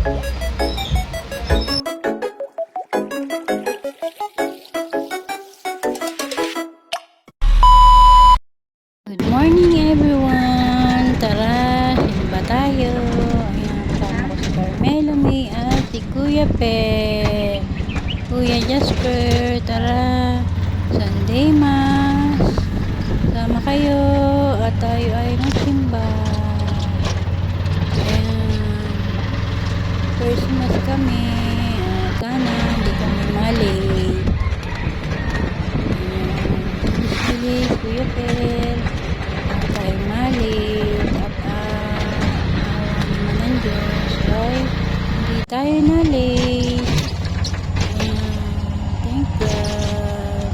Good morning everyone! Tara, simba tayo. Ayan, kasama ko si Carmelo May at si Kuya Pe. Kuya Jasper, tara. Sunday Mass. Sama kayo at tayo ay magsimba. Ayan, first mass kami. Sana hindi kami malate. Bilis, Kuya Pe. Tayo malit at awa naman ng Diyos ay hindi tayo na late. Thank God.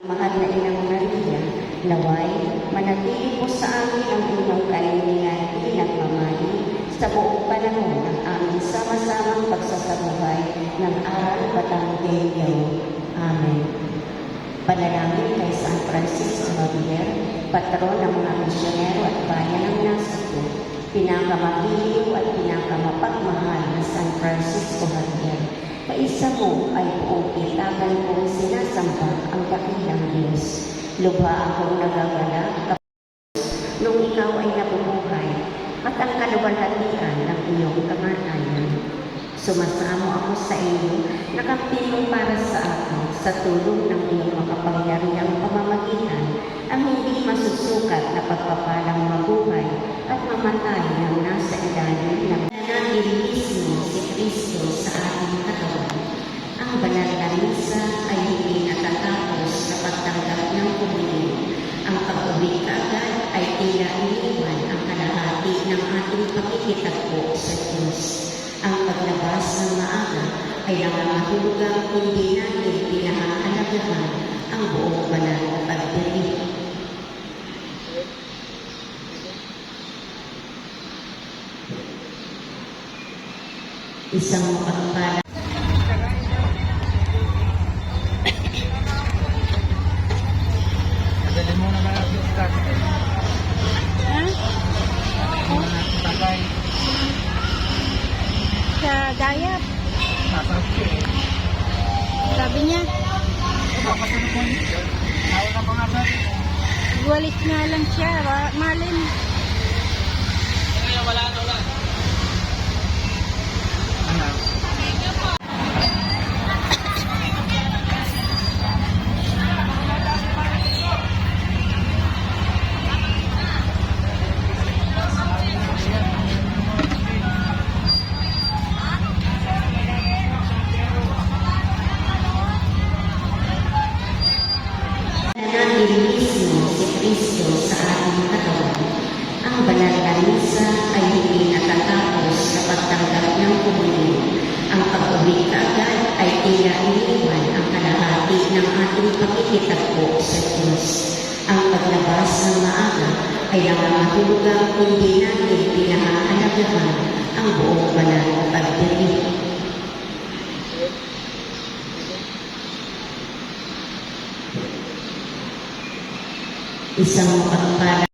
Mahal na Inang Maria, naway, manatili po sa amin ang inyong kalinlingan pinagmamahal sa buong panahon ng aming sama-samang pagsasabuhay ng aral batang Deo. Amen. Panalangin kay San Francisco Javier, patron ng mga misyonero at bayan ng Nasiko, pinakamagiliw at pinakamapagmahal na San Francisco Javier. Kaisa mo ay buong pitagan kong sinasamba ang dakilang Diyos. Lubha akong nagagalak nung ikaw ay nabubuhay at ang kaluwalhatian ng iyong kamatayan. Sumasamo ako sa iyo, nakapiling para sa akin sa tulong ng iyong makapangyarihang pamamagitan ang hindi masusukat na pagpapalang mabuhay at mamatay ng nasa ilalim ng nanilinismo si Kristo sa ating katawan. Ang banal na misa ay hindi natatapos sa pagtanggap ng komunyon. Ang pag-uwi kaagad ay tila iniwan ang kalahati ng ating pakikitagpo sa Diyos. Ang paglabas ng maaga ay nangangahulugang hindi natin pinahahalagahan ang buong banal na pagdinig. Isang mapagpala. Dali mo na ba ang start? Ha? Tagay. Sa Dayap. Nasarap siya eh. Sabi niya, Kasunod mo niya. Ayaw na mga natin. walis nga lang siya. Malin. Wala na wala. Ano? Nananilinismo si Kristo sa ating katawan. Ang banal na misa ay hindi natatapos sa pagtanggap ng komunyon. Ang pag-uwi kaagad ay tila iniwan ang kalahati ng ating pakikitagpo sa Diyos. Ang paglabas ng maaga ay nangangahulugang hindi natin pinahahalagahan ang buong banal na pagdinig. Isang mapagpala.